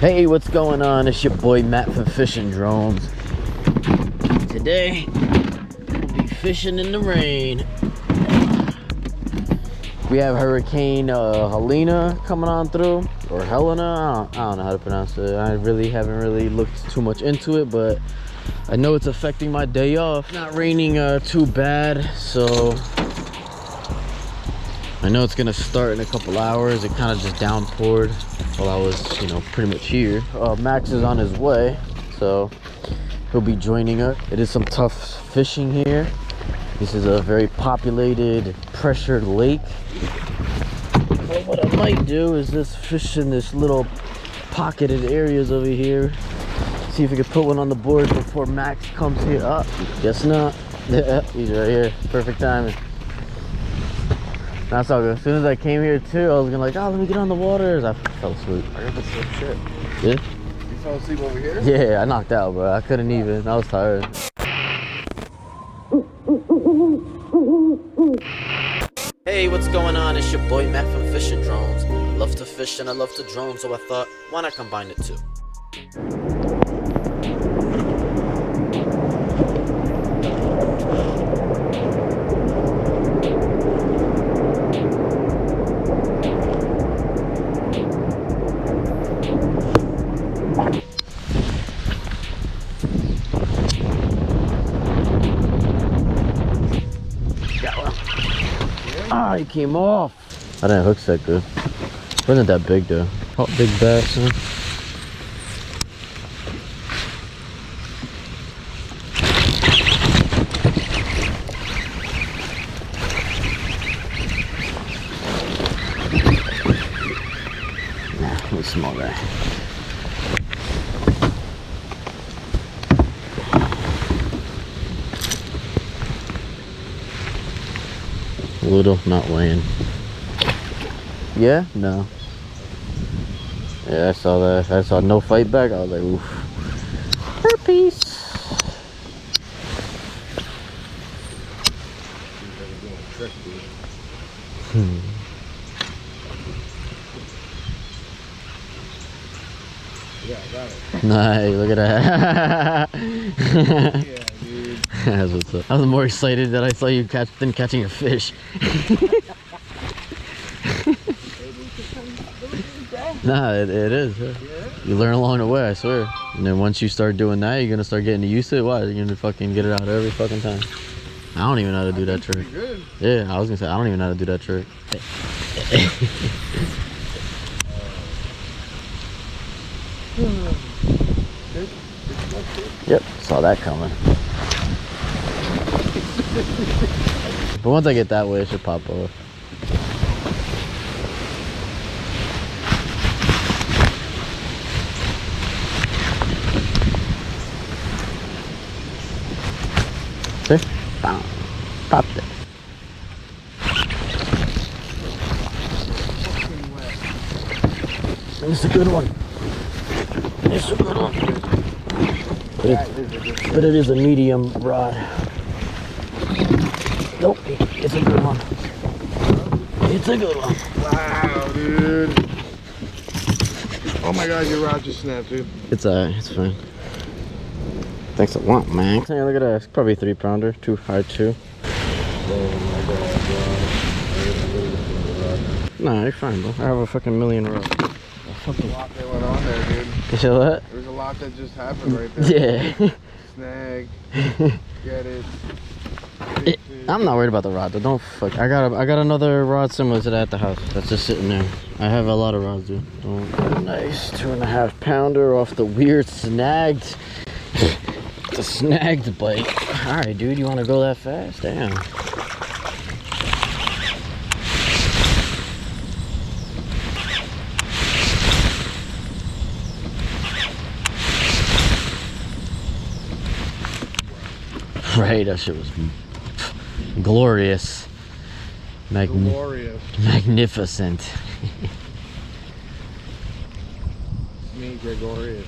Hey, what's going on? It's your boy Matt from Fishing Drones. Today, we'll be fishing in the rain. We have Hurricane Helene coming on through, or Helena. I don't know how to pronounce it. I haven't really looked too much into it, but I know it's affecting my day off. Not raining too bad, so I know it's gonna start in a couple hours. It kind of just downpoured while I was, pretty much here. Max is on his way, so he'll be joining us. It is some tough fishing here. This is a very populated, pressured lake. But what I might do is just fish in this little pocketed areas over here. See if we can put one on the board before Max comes here. Oh, guess not. Yeah, he's right here. Perfect timing. That's all good. As soon as I came here too, I was gonna let me get on the water. I fell asleep. I got the same shit. Yeah? You fell asleep over here? Yeah, I knocked out, bro. I couldn't even. I was tired. Hey, what's going on? It's your boy Matt from Fishing Drones. I love to fish and I love to drone, so I thought, why not combine it too? Ah, he came off. I didn't hook that good. Wasn't that big though. Caught big bass, huh? Nah, he's a small guy. Little, not weighing. Yeah? No. Yeah, I saw that. I saw no fight back. I was like, oof. Herpes. Yeah, I got it. Nice, look at that. Yeah, dude. That's what's up. I was more excited that I saw you than catching a fish. Nah, it is. Yeah. You learn along the way, I swear. And then once you start doing that, you're gonna start getting used to it. Why? You're gonna fucking get it out every fucking time. I don't even know how to do that trick. Good. Yeah, I was gonna say, I don't even know how to do that trick. Yep, saw that coming. But once I get that way, it should pop off. See? Bam. Popped it. It's a good one. It's a good one. But it is a medium rod. Nope, it's a good one. It's a good one. Wow, dude. Oh my god, your rod just snapped, dude. It's alright, it's fine. Thanks a lot, man. Hey, look at that. It's probably a 3-pounder, too hard too. Nah, you're fine, bro. I have a fucking million rods. There's a lot that went on there, dude. You see that? There's a lot that just happened right there. Yeah. Snag. Get it. I'm not worried about the rod though. Don't fuck. I got another rod similar to that at the house. That's just sitting there. I have a lot of rods, dude. Nice 2.5 pounder off the weird snagged. The snagged bite. All right, dude. You want to go that fast? Damn. Right, that shit was glorious. Glorious. Magnificent. It's me, Gregorius.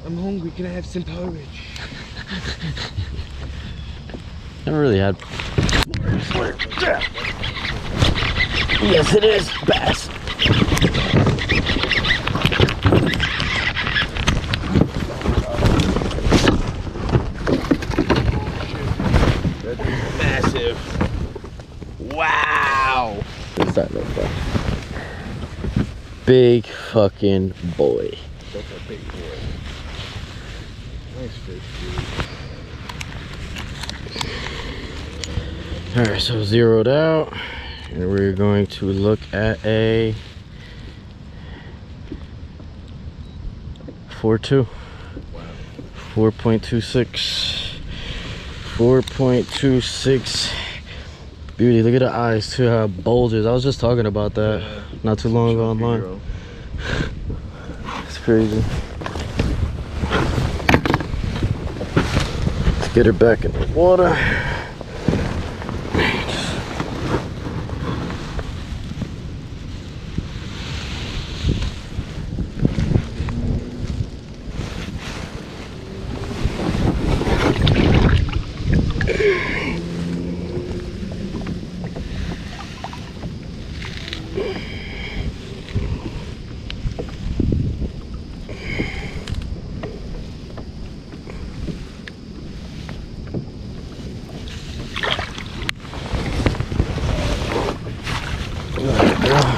I'm hungry, can I have some porridge? Never really had. Yes, it is bass. that little boy? Big fucking boy. That's a big boy. Nice fish, dude. Alright, so zeroed out. And we're going to look at a 4.2. Wow. 4.26. 4.26. Beauty. Look at the eyes too, how it bulges. I was just talking about that not too long ago online. It's crazy. Let's get her back in the water.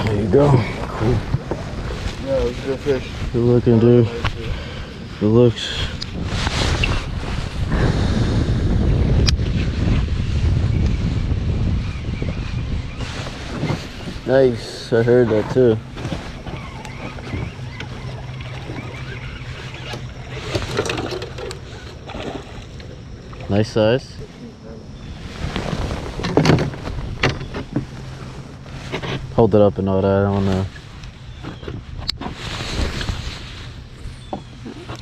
There you go. Cool. Yeah, it was a good fish. Good looking, dude. Good looks. Nice. I heard that too. Nice size. Hold it up and all that. I don't know.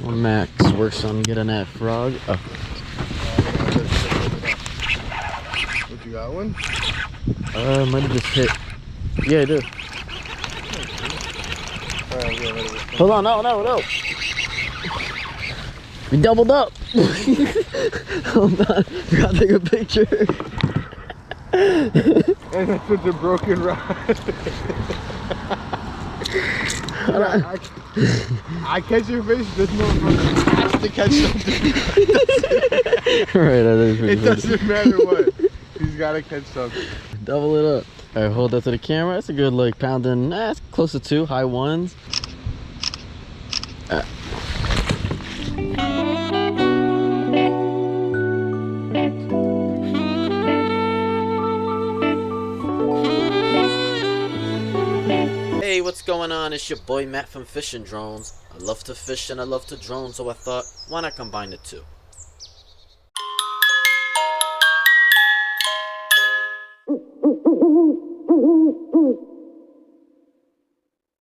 Well, Max works on getting that frog. Oh. What, you got one? Might have just hit. Yeah, I do. Alright, yeah, Hold on, no. We doubled up. Hold on, gotta take a picture. And that's with the broken rod. I catch your fish, this motherfucker has to catch something. Right, that is pretty It funny. doesn't matter what. He's gotta catch something. Double it up. Alright, hold that to the camera. That's a good like pounding. It's close to 2, high 1s. Hey, what's going on? It's your boy Matt from Fishing Drones. I love to fish and I love to drone, so I thought, why not combine the two?